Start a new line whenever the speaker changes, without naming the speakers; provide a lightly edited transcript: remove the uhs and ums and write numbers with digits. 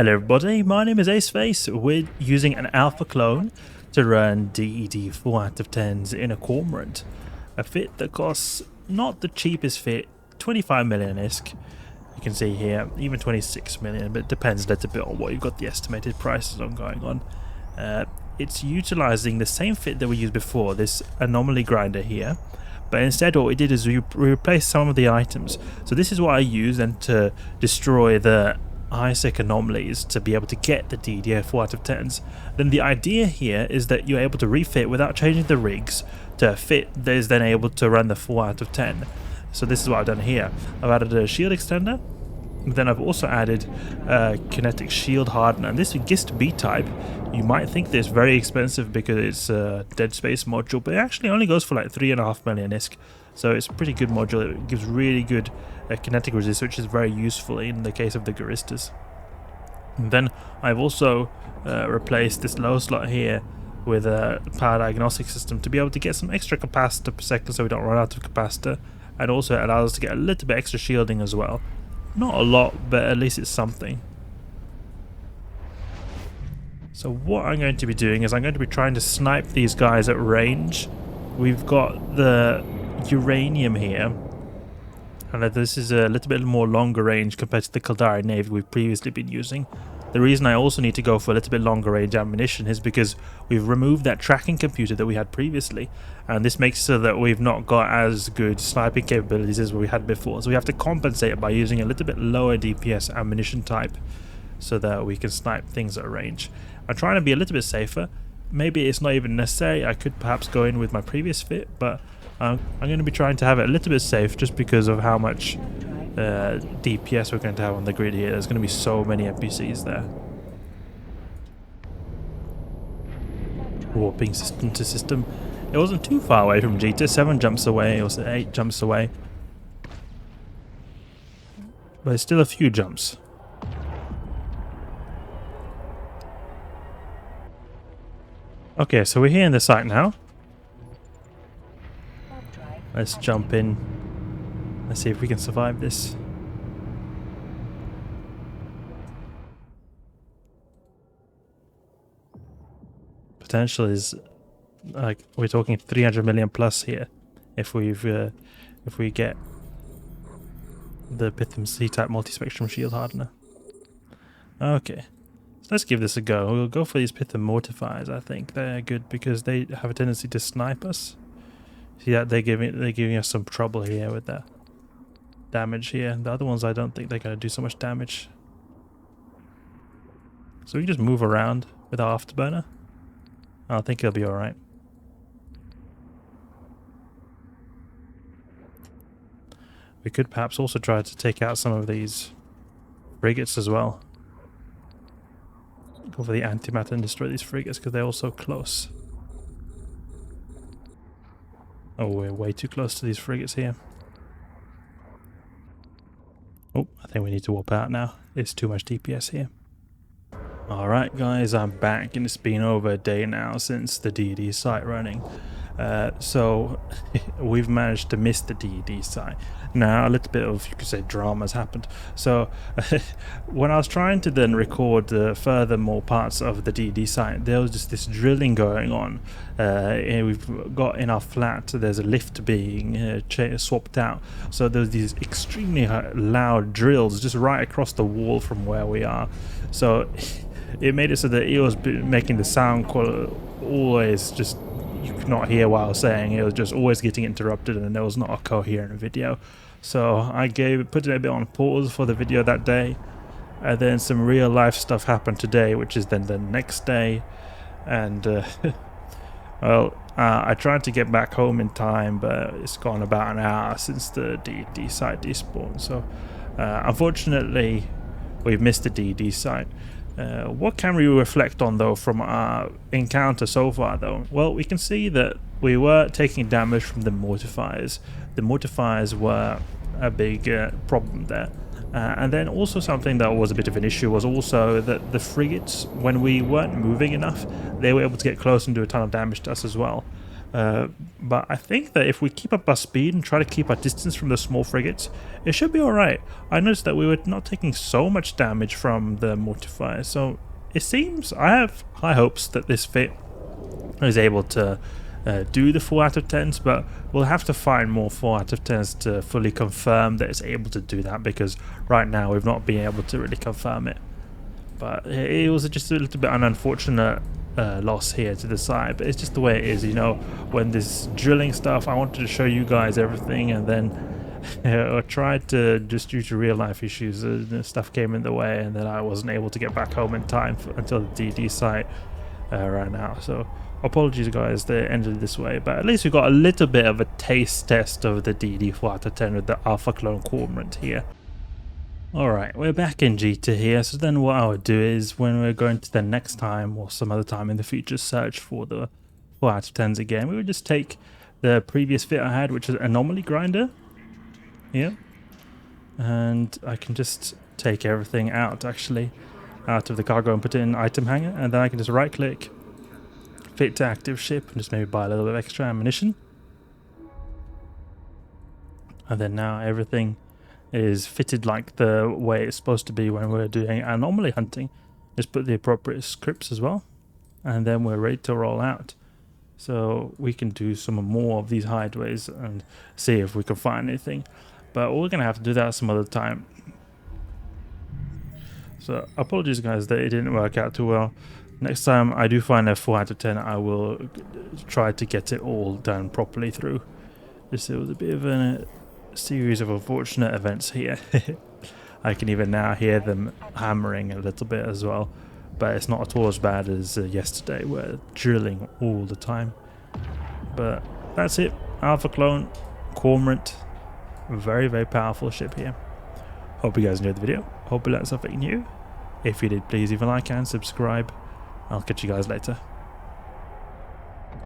Hello everybody, my name is Aceface. We're using an alpha clone to run DED 4 out of 10s in a Cormorant. A fit that costs not the cheapest fit, 25 million ISK. You can see here, even 26 million, but it depends a little bit on what you've got the estimated prices on going on. It's utilizing the same fit that we used before, this anomaly grinder here. But instead what we did is we replaced some of the items. So this is what I use then to destroy the ISEC anomalies to be able to get the DED 4 out of 10s. Then the idea here is that you're able to refit without changing the rigs to a fit that is then able to run the 4 out of 10. So this is what I've done here. I've added a shield extender. Then I've also added a Kinetic shield hardener. And this GIST B type, you might think this very expensive because it's a dead space module, but it actually only goes for like 3.5 million ISK. So it's a pretty good module. It gives really good kinetic resist, which is very useful in the case of the Guristas. And then I've also replaced this low slot here with a power diagnostic system to be able to get some extra capacitor per second so we don't run out of capacitor. And also it allows us to get a little bit extra shielding as well. Not a lot, but at least it's something. So what I'm going to be doing is I'm going to be trying to snipe these guys at range. We've got the Uranium here, and this is a little bit more longer range compared to the Caldari Navy we've previously been using. The reason I also need to go for a little bit longer range ammunition is because we've removed that tracking computer that we had previously, and this makes it so that we've not got as good sniping capabilities as we had before. So we have to compensate it by using a little bit lower DPS ammunition type so that we can snipe things at range. I'm trying to be a little bit safer. Maybe it's not even necessary. I could perhaps go in with my previous fit, but I'm going to be trying to have it a little bit safe just because of how much DPS we're going to have on the grid here. There's going to be so many NPCs there. Warping system to system. It wasn't too far away from Jita. 7 jumps away, or 8 jumps away. But it's still a few jumps. Okay, so we're here in the site now. Let's jump in. Let's see if we can survive this. Potential is like we're talking 300 million plus here if we get the Python C-type multi-spectrum shield hardener. Okay. So let's give this a go. We'll go for these Python mortifiers. I think they're good because they have a tendency to snipe us. See that they're giving us some trouble here with that damage here. The other ones I don't think they're going to do so much damage. So we can just move around with our Afterburner. I think it'll be alright. We could perhaps also try to take out some of these frigates as well. Go for the Antimatter and destroy these frigates because they're all so close. Oh, we're way too close to these frigates here. Oh, I think we need to warp out now. It's too much DPS here. Alright guys, I'm back and it's been over a day now since the DED site running. So we've managed to miss the DED site. Now a little bit of, you could say, drama has happened. So when I was trying to then record furthermore parts of the DED site, there was just this drilling going on. And we've got in our flat, there's a lift being swapped out. So there's these extremely loud drills just right across the wall from where we are. So it made it so that it was making the sound always just, you could not hear what I was saying. It was just always getting interrupted and there was not a coherent video. So I put it a bit on pause for the video that day. And then some real life stuff happened today, which is then the next day. And well, I tried to get back home in time, but it's gone about an hour since the DED site despawned. So unfortunately, we've missed the DED site. What can we reflect on though from our encounter so far though? Well, we can see that we were taking damage from the mortifiers. The mortifiers were a big problem there. And then also something that was a bit of an issue was also that the frigates, when we weren't moving enough, they were able to get close and do a ton of damage to us as well. But I think that if we keep up our speed and try to keep our distance from the small frigates, it should be alright. I noticed that we were not taking so much damage from the mortifier, so it seems I have high hopes that this fit is able to do the 4 out of 10s, but we'll have to find more 4 out of 10s to fully confirm that it's able to do that, because right now we've not been able to really confirm it. But it was just a little bit an unfortunate loss here to the side, but it's just the way it is, you know. When this drilling stuff, I wanted to show you guys everything, and then I tried to, just due to real life issues, stuff came in the way, and then I wasn't able to get back home in time until the DD site ran out. So apologies guys that it ended this way, but at least we got a little bit of a taste test of the DD 4 out of 10 with the Alpha Clone Cormorant here. Alright, we're back in Jita here, so then what I would do is, when we're going to the next time or some other time in the future search for the 4 out of 10s again, we would just take the previous fit I had, which is Anomaly Grinder here, and I can just take everything out actually out of the cargo and put it in item hanger, and then I can just right click, fit to active ship, and just maybe buy a little bit of extra ammunition, and then now everything is fitted like the way it's supposed to be when we're doing anomaly hunting. Just put the appropriate scripts as well, and then we're ready to roll out. So we can do some more of these hideaways and see if we can find anything, but we're gonna have to do that some other time. So apologies guys that it didn't work out too well. Next time I do find a 4 out of 10, I will try to get it all done properly through. It was a bit of a series of unfortunate events here. I can even now hear them hammering a little bit as well, but it's not at all as bad as yesterday. We're drilling all the time. But that's it. Alpha Clone Cormorant, very very powerful ship here. Hope you guys enjoyed the video. Hope you learned something new. If you did, please leave a like and subscribe. I'll catch you guys later.